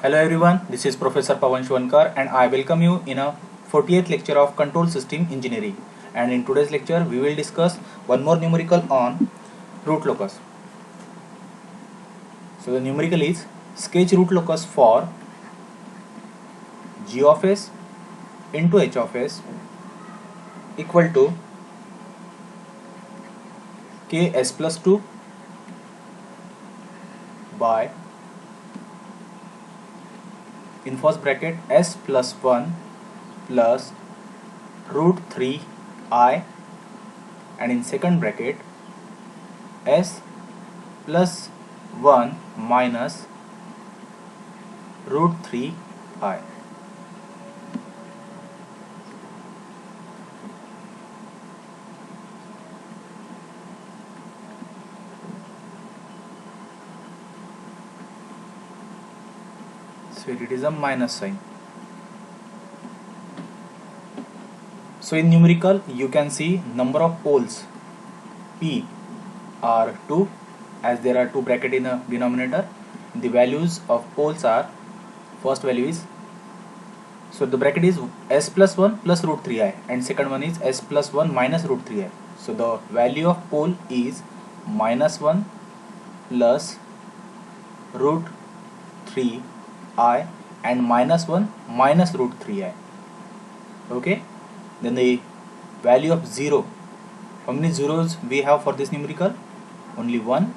Hello everyone, this is Professor Pawan Shwankar and I welcome you in a 40th lecture of Control System Engineering. And in today's lecture, we will discuss one more numerical on root locus. So the numerical is sketch root locus for g of s into h of s equal to k s plus 2 by in first bracket s plus 1 plus root 3 I and in second bracket s plus 1 minus root 3 I. So it is a minus sign. So in numerical you can see number of poles P are 2 as there are 2 brackets in a denominator. The values of poles are, first value is, so the bracket is s plus 1 plus root 3i and second one is s plus 1 minus root 3i. So the value of pole is minus 1 plus root 3i and minus 1 minus root 3i. Okay, then the value of 0, how many zeros we have for this numerical? Only 1.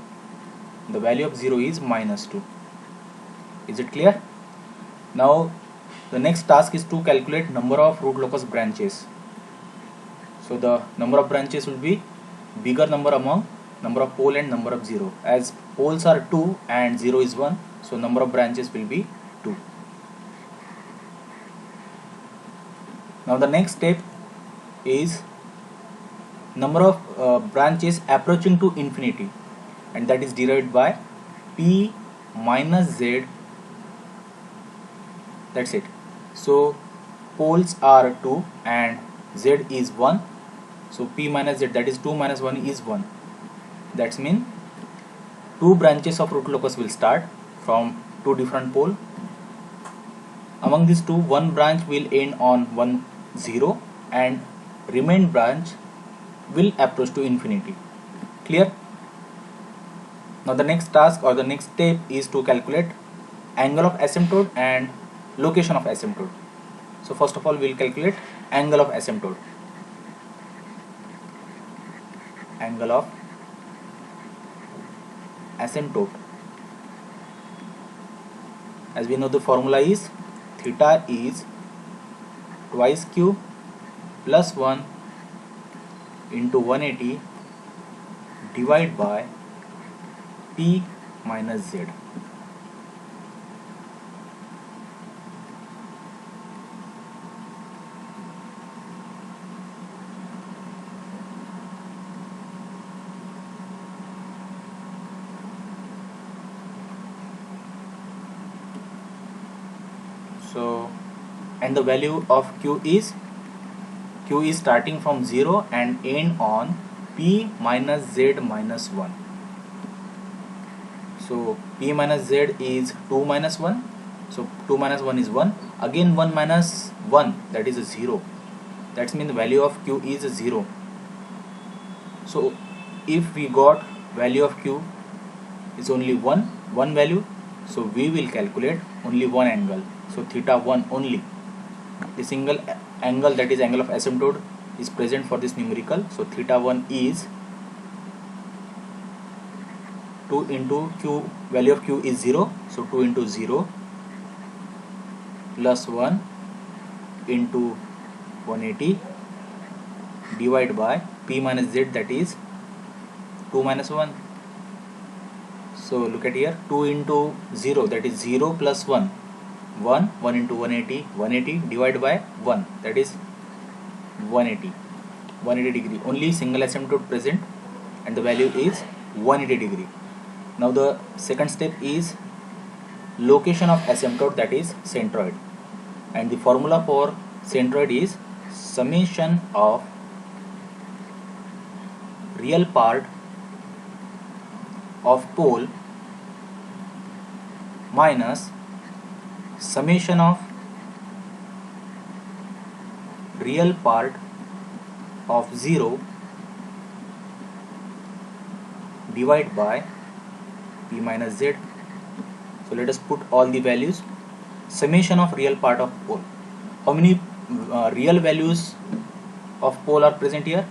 The value of 0 is minus 2. Is it clear? Now the next task is to calculate number of root locus branches. So the number of branches will be bigger number among number of pole and number of 0. As poles are 2 and 0 is 1, so number of branches will be 2. Now the next step is number of branches approaching to infinity, and that is derived by p minus z. That's it. So poles are 2 and z is 1, so p minus z, that is 2 minus 1 is 1. That means 2 branches of root locus will start from 2 different poles. Among these 2, one branch will end on 1 0 and remain branch will approach to infinity. Clear? Now the next task or the next step is to calculate angle of asymptote and location of asymptote. So first of all we will calculate angle of asymptote. Angle of asymptote, as we know the formula is theta is twice q plus 1 into 180 divided by p minus z. So and the value of q is starting from 0 and end on p minus z minus 1. So p minus z is 2 minus 1, so 2 minus 1 is 1, again 1 minus 1, that is a 0. That means the value of q is a 0. So if we got value of q is only one value, so we will calculate only one angle, so theta 1 only. The single angle, that is angle of asymptote, is present for this numerical. So theta 1 is 2 into q, value of q is 0, so 2 into 0 plus 1 into 180 divided by p minus z, that is 2 minus 1. So look at here, 2 into 0, that is 0 plus 1, 1 into 180 divided by 1, that is 180 degree. Only single asymptote present and the value is 180 degree. Now the second step is location of asymptote, that is centroid, and the formula for centroid is summation of real part of pole minus summation of real part of 0 divided by p minus z. So let us put all the values. Summation of real part of pole. How many real values of pole are present here?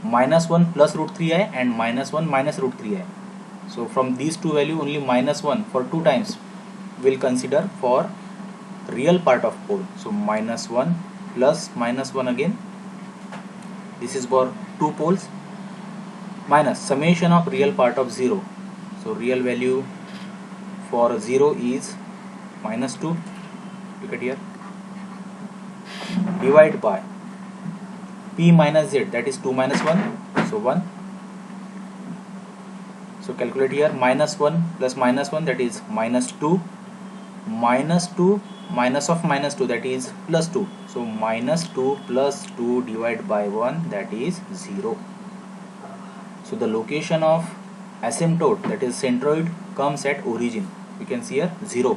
-1 plus root 3i and -1 minus root 3i. So from these two values only -1 for 2 times we'll consider for real part of pole. So -1 plus -1 again. This is for 2 poles, minus summation of real part of 0. So real value for 0 is -2. Look at here. Divide by p minus z, that is 2 minus 1, so 1. So calculate here, -1 plus -1, that is -2, -2 minus of -2, that is +2. So -2 plus 2 divided by 1, that is 0. So the location of asymptote, that is centroid, comes at origin. You can see here 0.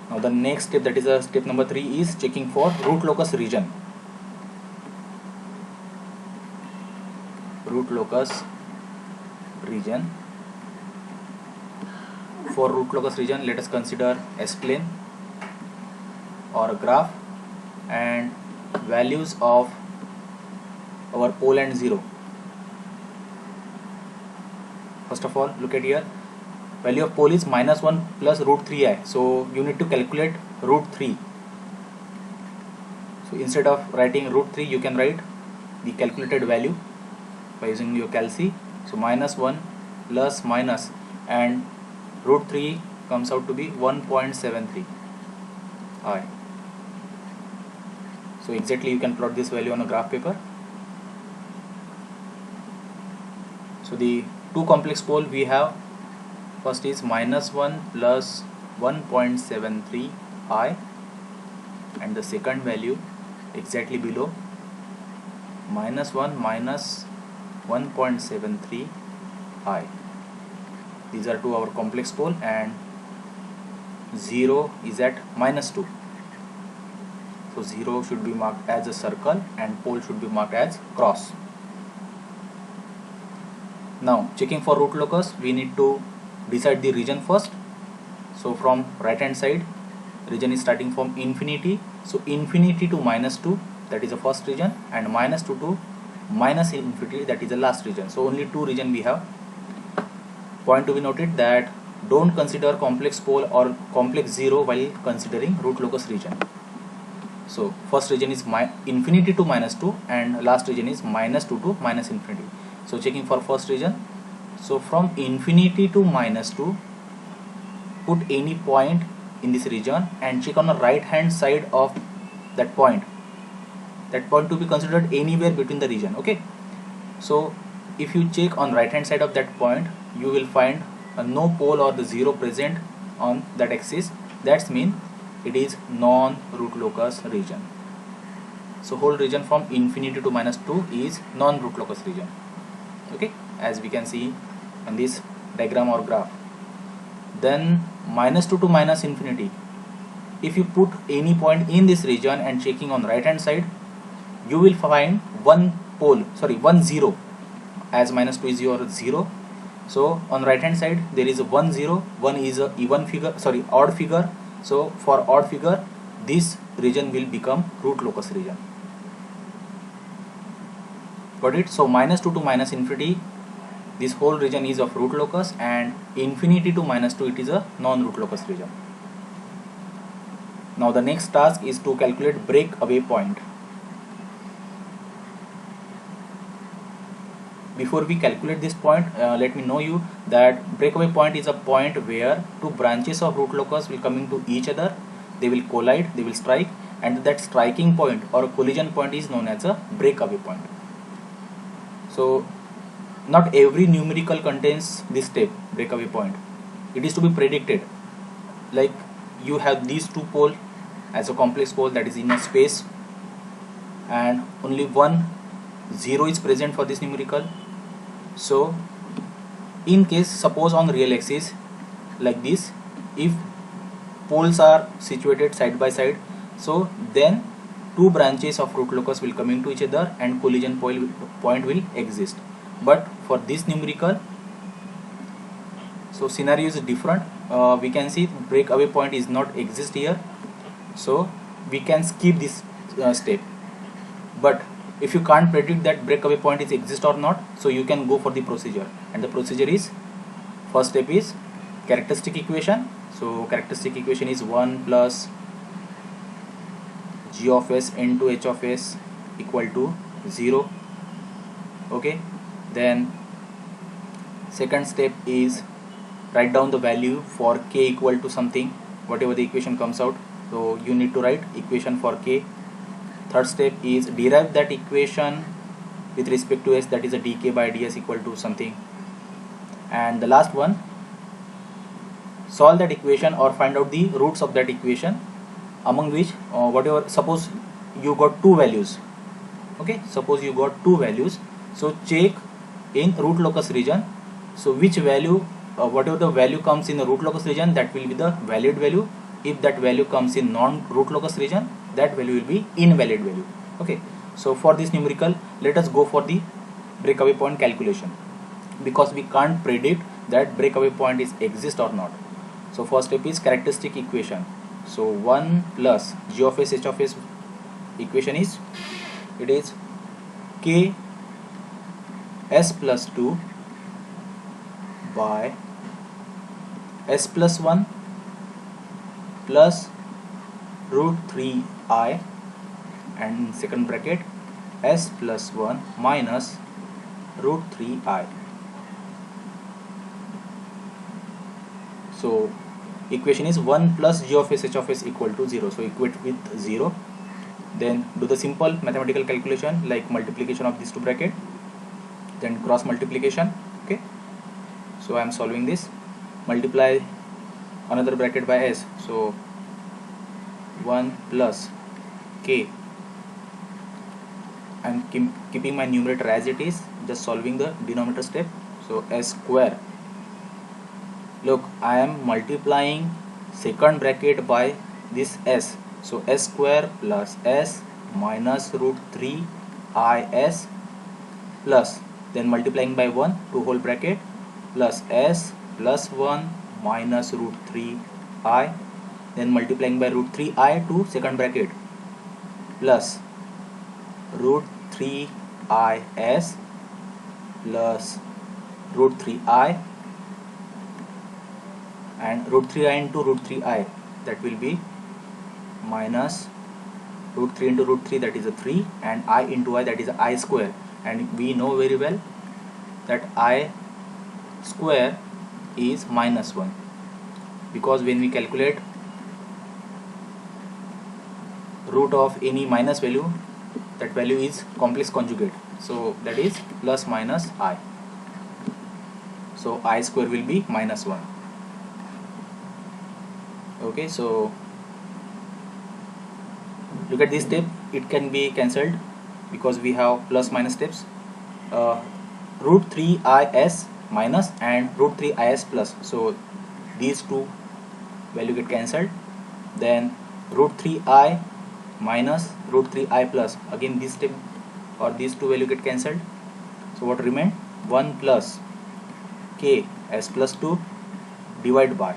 Now the next step, that is step number 3, is checking for root locus region. Root locus region. For root locus region, let us consider S-plane or a graph and values of our pole and 0. First of all, look at here. Value of pole is -1 plus root 3i. So you need to calculate root 3. So instead of writing root 3, you can write the calculated value by using your calci. So -1 plus minus and root 3 comes out to be 1.73 i. So exactly you can plot this value on a graph paper. So the two complex pole we have, first is -1 plus 1.73 i, and the second value exactly below -1 minus 1.73 i. These are two our complex pole, and 0 is at -2. So 0 should be marked as a circle and pole should be marked as cross. Now checking for root locus, we need to decide the region first. So from right hand side, region is starting from infinity. So infinity to -2, that is the first region, and -2 to minus infinity, that is the last region. So only 2 region we have. Point to be noted that don't consider complex pole or complex 0 while considering root locus region. So first region is infinity to -2 and last region is -2 to minus infinity. So checking for first region, so from infinity to -2, put any point in this region and check on the right hand side of that point. That point to be considered anywhere between the region. Okay, so if you check on right hand side of that point, you will find no pole or the 0 present on that axis. That's mean it is non-root locus region. So whole region from infinity to -2 is non-root locus region. Okay, as we can see on this diagram or graph. Then -2 to minus infinity, if you put any point in this region and checking on right hand side, you will find one 0, as -2 is your 0. So on right hand side there is a 1 0, 1 is a even figure, odd figure. So for odd figure, this region will become root locus region. Got it? So -2 to minus infinity, this whole region is of root locus, and infinity to -2, it is a non-root locus region. Now the next task is to calculate breakaway point. Before we calculate this point, let me know you that breakaway point is a point where two branches of root locus will come into each other, they will collide, they will strike, and that striking point or collision point is known as a breakaway point. So not every numerical contains this step, breakaway point. It is to be predicted. Like you have these two poles as a complex pole that is in a space, and only one 0 is present for this numerical. So in case, suppose on real axis like this. If poles are situated side by side, so then two branches of root locus will come into each other and collision point will exist. But for this numerical, so scenario is different. We can see breakaway point is not exist here, so we can skip this step. But if you can't predict that breakaway point is exist or not, so you can go for the procedure, and the procedure is, first step is characteristic equation. So characteristic equation is 1 plus g of s into h of s equal to 0. Okay, then second step is write down the value for k equal to something, whatever the equation comes out, so you need to write equation for k. Third step is derive that equation with respect to s, that is a dk by ds equal to something. And the last one, solve that equation or find out the roots of that equation, among which whatever, suppose you got two values. Okay, suppose you got two values, so check in root locus region, so which value, whatever the value comes in the root locus region, that will be the valid value. If that value comes in non root locus region, that value will be invalid value. Okay, so for this numerical, let us go for the breakaway point calculation, because we can't predict that breakaway point is exist or not. So first step is characteristic equation. So 1 plus g of s h of s equation is, it is k s plus 2 by s plus 1 plus root 3i, and in second bracket s plus 1 minus root 3i. So equation is 1 plus g of s h of s equal to 0, so equate with 0. Then do the simple mathematical calculation like multiplication of these two bracket, then cross multiplication. Okay, so I am solving this, multiply another bracket by s, so 1 plus k, I am keeping my numerator as it is, just solving the denominator step. So s square, look, I am multiplying second bracket by this s, so s square plus s minus root 3 is plus, then multiplying by 1 to whole bracket, plus s plus 1 minus root 3i, then multiplying by root 3i to second bracket, plus root 3is plus root 3i, and root 3i into root 3i, that will be minus root 3 into root 3, that is a 3, and I into I, that is a I square. And we know very well that I square is minus 1, because when we calculate root of any minus value, that value is complex conjugate, so that is plus minus I, so I square will be minus 1. Okay, so look at this step, it can be cancelled because we have plus minus steps. Root 3is minus and root 3is plus, so these two value get cancelled. Then root 3i minus root 3i plus, again this step or these two value get cancelled. So what remain? 1 plus k s plus 2 divided by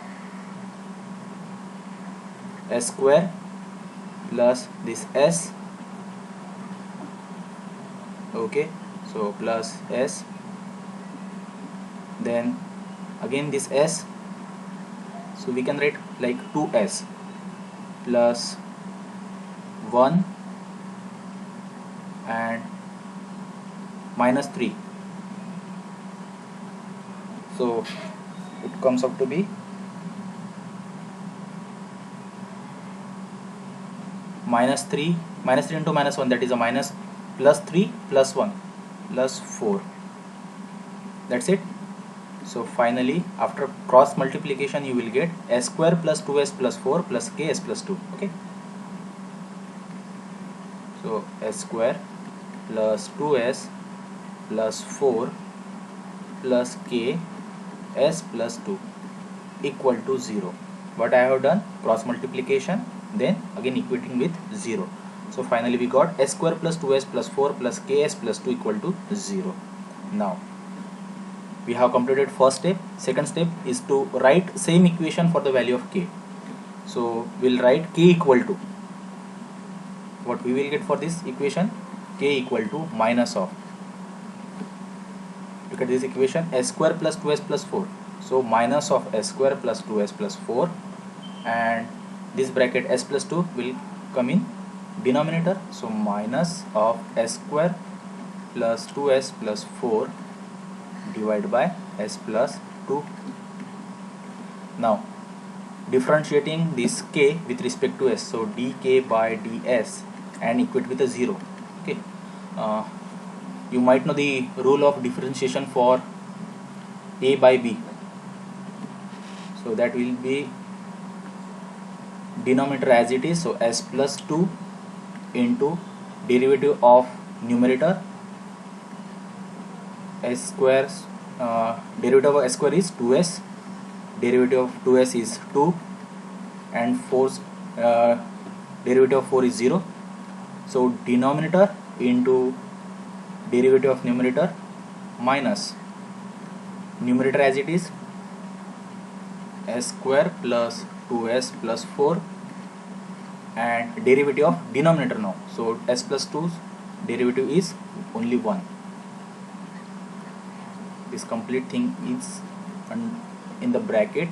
s square plus this s. Okay, so plus s, then again this s, so we can write like 2s plus 1 and minus 3, so it comes out to be minus 3 into minus 1, that is a minus, plus 3 plus 1 plus 4, that's it. So finally after cross multiplication you will get s square plus 2s plus 4 plus k s plus 2. Okay, so s square plus 2s plus 4 plus k s plus 2. equal to 0. What I have done? Cross multiplication, then again equating with 0. So finally we got s square plus 2s plus 4 plus ks plus 2 equal to 0. Now we have completed first step. Second step is to write same equation for the value of k. So we'll write k equal to, what we will get for this equation, k equal to minus of, look at this equation, s square plus 2s plus 4. So minus of s square plus 2s plus 4, and this bracket s plus 2 will come in denominator. So minus of s square plus 2s plus 4 divided by s plus 2. Now differentiating this k with respect to s, so dk by ds and equate with a 0. Okay, you might know the rule of differentiation for a by b. So that will be denominator as it is, so s plus 2 into derivative of numerator s square, derivative of s square is 2s, derivative of 2s is 2, and 4 derivative of 4 is 0. So denominator into derivative of numerator minus numerator as it is, s square plus 2s plus 4, and derivative of denominator now. So s plus 2's derivative is only 1. This complete thing is in the bracket,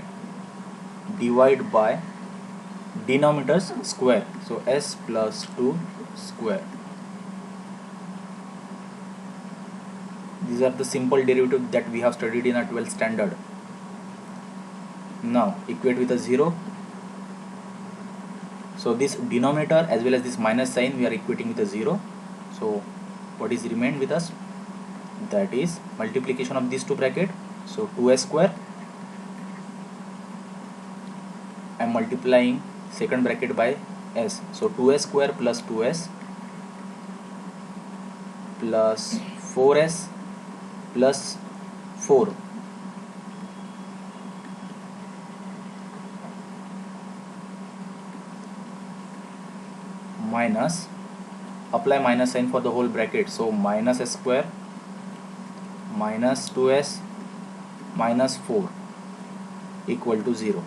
divide by denominator's square, so s plus 2 square. These are the simple derivatives that we have studied in our 12th standard. Now equate with a 0. So this denominator as well as this minus sign we are equating with a 0. So what is remained with us? That is multiplication of these two bracket. So 2s square, I am multiplying second bracket by s. So 2s square plus 2s plus 4s plus 4 minus, apply minus sign for the whole bracket, so minus s square minus 2s minus 4 equal to 0.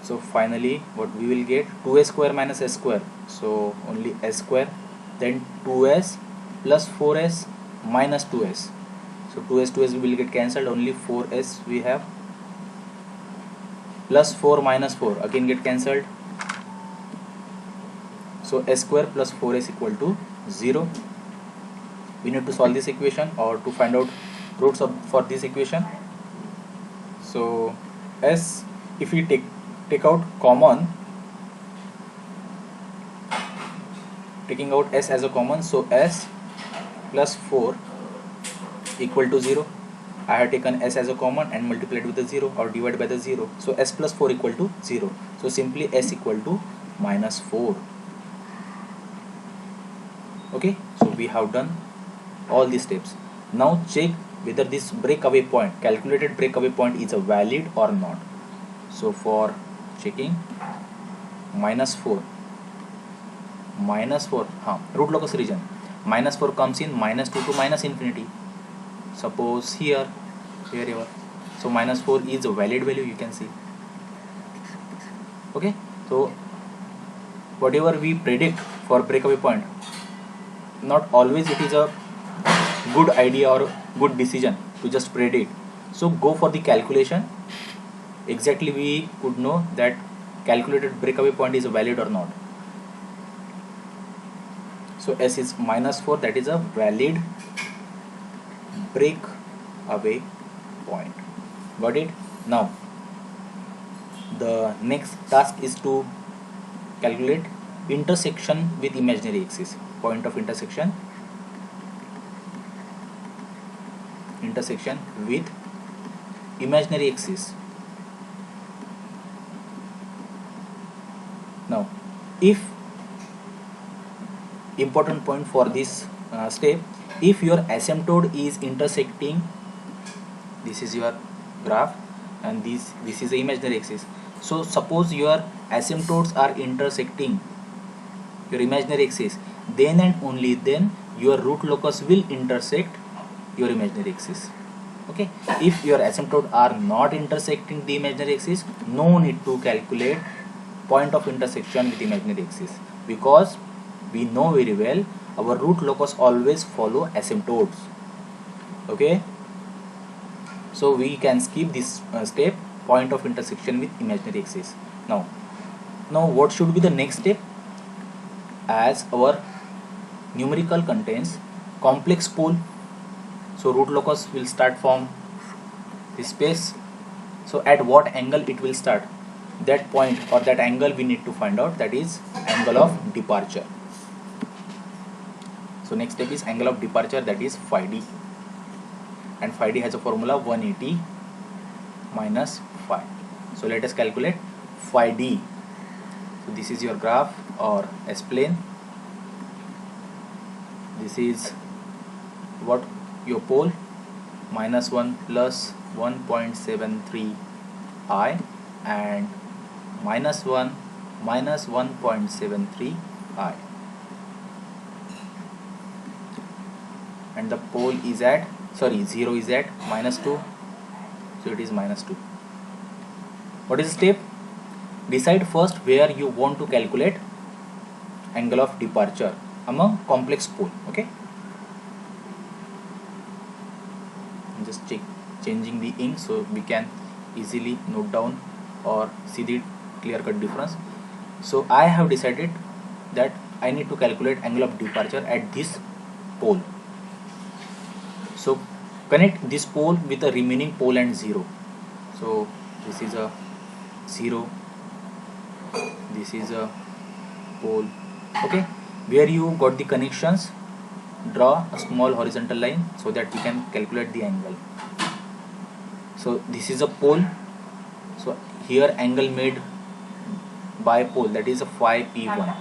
So finally what we will get, 2s square minus s square, so only s square, then 2s plus 4s minus 2s, so 2s will get cancelled, only 4s we have, plus 4 minus 4 again get cancelled. So s square plus 4s equal to 0. We need to solve this equation or to find out roots for this equation. So s, if we take out common, taking out s as a common, so s plus 4 equal to 0. I have taken s as a common and multiplied with the 0 or divided by the 0. So s plus 4 equal to 0. So simply s equal to minus 4. Okay, so we have done all these steps. Now check whether this breakaway point, calculated breakaway point, is a valid or not. So for checking, minus 4, root locus region, minus 4 comes in minus 2 to minus infinity. Suppose here, wherever. So minus 4 is a valid value, you can see. Okay, so whatever we predict for breakaway point, not always it is a good idea or good decision to just predict. So go for the calculation. Exactly we could know that calculated breakaway point is valid or not. So s is minus 4, that is a valid breakaway point. Got it? Now the next task is to calculate intersection with imaginary axis, point of intersection with imaginary axis. Now if important point for this step, if your asymptote is intersecting, this is your graph, and this is the imaginary axis. So suppose your asymptotes are intersecting your imaginary axis, then and only then your root locus will intersect your imaginary axis. Okay, if your asymptotes are not intersecting the imaginary axis, no need to calculate point of intersection with imaginary axis, because we know very well our root locus always follow asymptotes. Okay, so we can skip this step, point of intersection with imaginary axis. Now what should be the next step? As our numerical contains complex pole, so root locus will start from this space. So at what angle it will start, that point or that angle we need to find out, that is angle of departure. So next step is angle of departure, that is phi d, and phi d has a formula 180 minus phi. So let us calculate phi d. So this is your graph or S-plane. This is what your pole, -1 plus 1.73 I and -1 minus 1.73 I, and the pole is at, sorry, 0 is at -2, so it is -2. What is the step? Decide first where you want to calculate angle of departure among complex pole. Okay, I'm just changing the ink so we can easily note down or see the clear-cut difference. So I have decided that I need to calculate angle of departure at this pole. So connect this pole with the remaining pole and 0. So this is a 0, this is a pole. Okay, where you got the connections, draw a small horizontal line so that we can calculate the angle. So this is a pole, so here angle made by pole, that is a phi p1.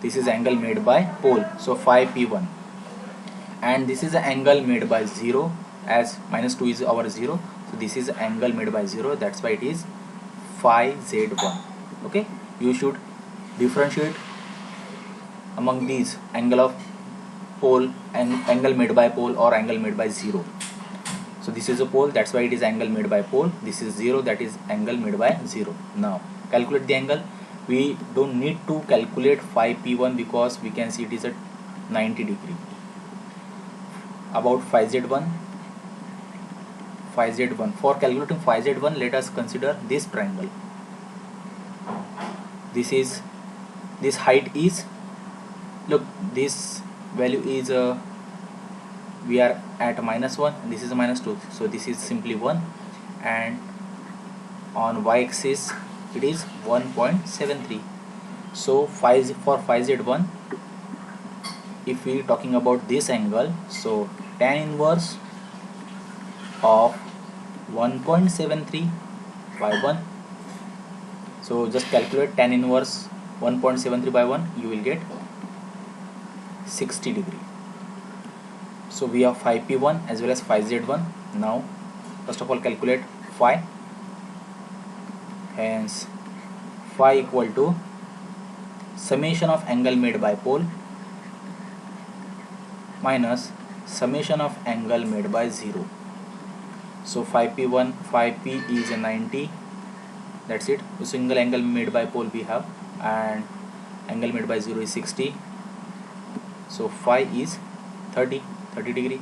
This is angle made by pole, so phi p1, and this is the angle made by 0, as -2 is our 0, so this is angle made by 0, that's why it is phi z1. Okay, you should differentiate among these angle of pole and angle made by pole or angle made by 0. So this is a pole, that's why it is angle made by pole. This is 0, that is angle made by 0. Now calculate the angle. We don't need to calculate phi p1 because we can see it is at 90 degree. About phi z1, for calculating phi z1, let us consider this triangle. This height is, look, this value is we are at -1, this is -2, so this is simply 1, and on y-axis it is 1.73. so for phi z1, if we are talking about this angle, so tan inverse of 1.73 by 1, so just calculate tan inverse 1.73 by 1, you will get 60 degree. So we have phi p1 as well as phi z1. Now first of all calculate phi, hence phi equal to summation of angle made by pole minus summation of angle made by 0. So phi p1, phi p is 90, that's it. A single angle made by pole we have, and angle made by 0 is 60, so phi is 30 degree,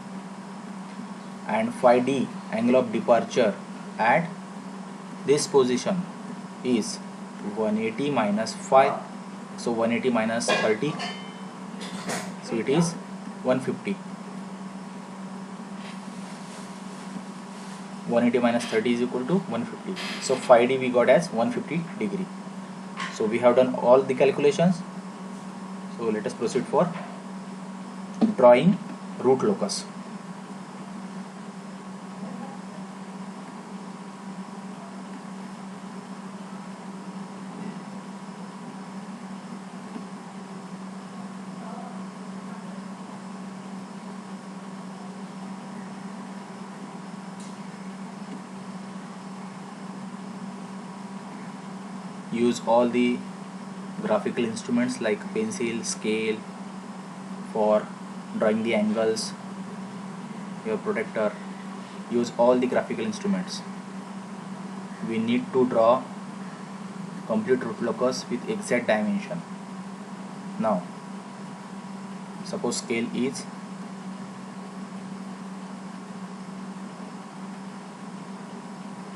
and phi d, angle of departure at this position, is 180 minus phi, so 180 minus 30, so it is 150. 180 minus 30 is equal to 150. So phi d we got as 150 degree. So we have done all the calculations. So let us proceed for drawing root locus. use all the graphical instruments like pencil, scale for drawing the angles, your protractor. Use all the graphical instruments. We need to draw complete root locus with exact dimension. Now suppose scale is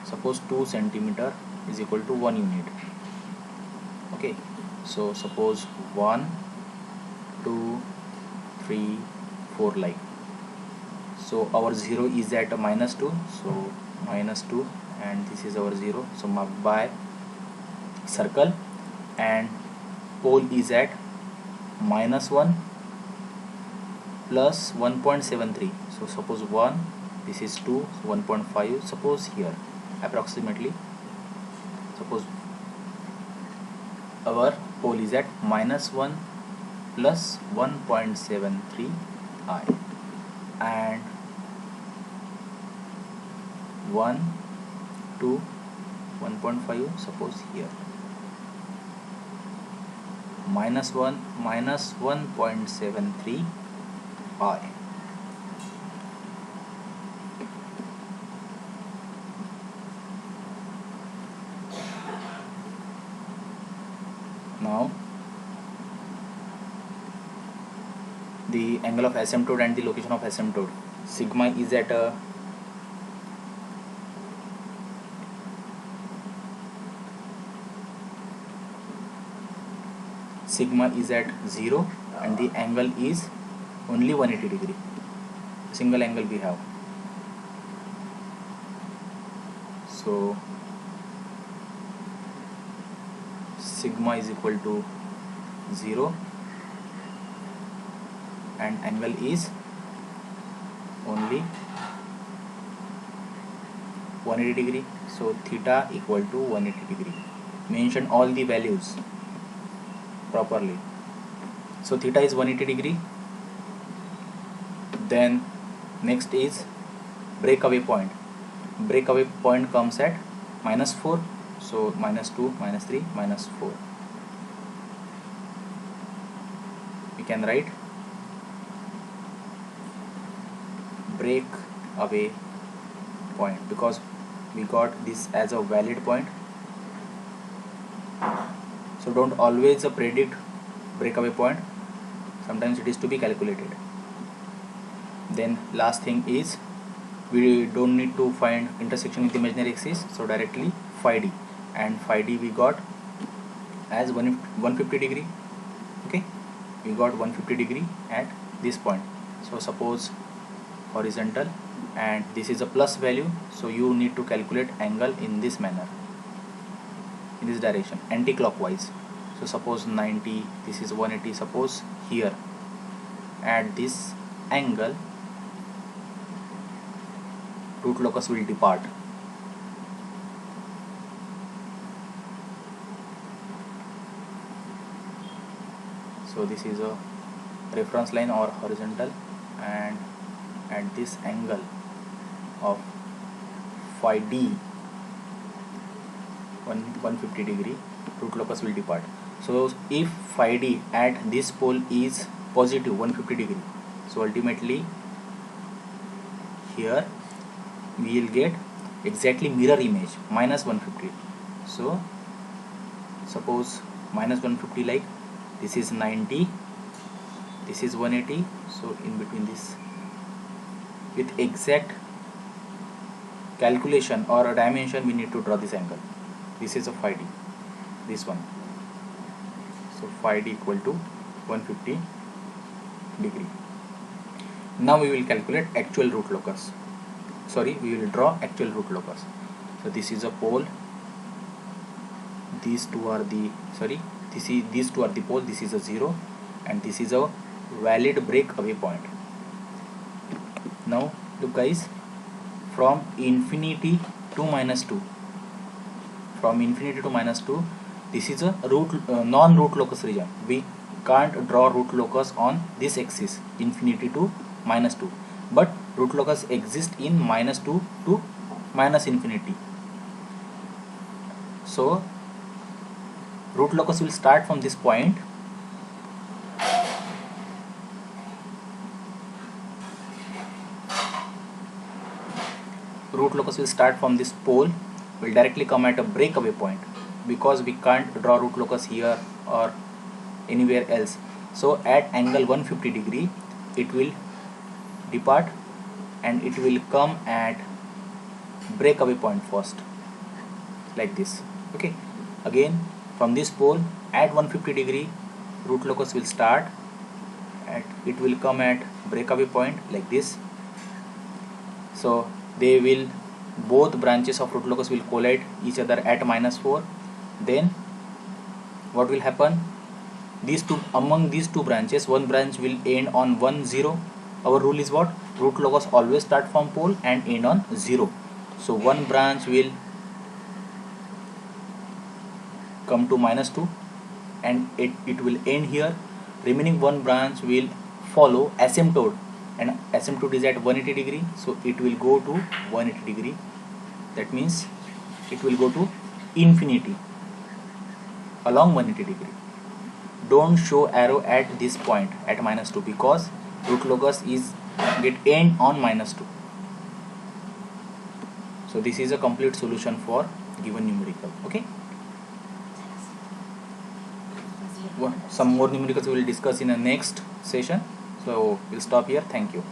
suppose 2 centimeter is equal to 1 unit. Okay, so suppose 1 2 3 4 like. So our 0 is at -2, so -2, and this is our 0, so marked by circle, and pole is at -1 plus 1.73. so suppose 1, this is 2, so 1.5. suppose here approximately, suppose our pole is at -1 plus 1.73 I, and 1 2 1.5, suppose here -1 minus 1.73 I. Now the angle of asymptote and the location of asymptote. Sigma is at a sigma is at 0 and the angle is only 180 degree. Single angle we have. So sigma is equal to 0 and angle is only 180 degree. So theta equal to 180 degree. Mention all the values properly. So theta is 180 degree. Then next is breakaway point. Breakaway point comes at -4. So -2, -3, -4. We can write break away point because we got this as a valid point. So don't always predict breakaway point, sometimes it is to be calculated. Then last thing is we don't need to find intersection with imaginary axis, so directly phi d, and phi d we got as 150 degree. Okay, we got 150 degree at this point. So suppose horizontal and this is a plus value, so you need to calculate angle in this manner, in this direction, anti-clockwise. So suppose 90, this is 180. Suppose here at this angle root locus will depart. So this is a reference line or horizontal, and at this angle of phi d 150 degree root locus will depart. So if phi d at this pole is positive 150 degree, so ultimately here we will get exactly mirror image -150. So suppose -150 like this is 90, this is 180, so in between this with exact calculation or a dimension we need to draw this angle. This is a phi d, this one. So phi d equal to 150 degree. Now we will calculate actual root locus. Sorry, we will draw actual root locus. So this is a pole, these two are the these two are the pole, this is a 0 and this is a valid breakaway point. Now look guys, from infinity to -2, from infinity to -2, this is a non-root locus region. We can't draw root locus on this axis infinity to -2, but root locus exists in -2 to -infinity. So root locus will start from this point. Root locus will start from this pole, will directly come at a breakaway point, because we can't draw root locus here or anywhere else. So at angle 150 degree it will depart and it will come at breakaway point first, like this. Okay, again from this pole at 150 degree root locus will start, at it will come at breakaway point like this. So they will, both branches of root locus will collide each other at -4. Then what will happen, these two, among these two branches, one branch will end on 1 0. Our rule is what, root locus always start from pole and end on 0. So one branch will come to -2 and it will end here. Remaining one branch will follow asymptote, and asymptote is at 180 degree, so it will go to 180 degree. That means it will go to infinity along 180 degree. Don't show arrow at this point at -2, because root locus is get end on -2. So this is a complete solution for given numerical. Okay, some more numericals we will discuss in the next session. So we'll stop here. Thank you.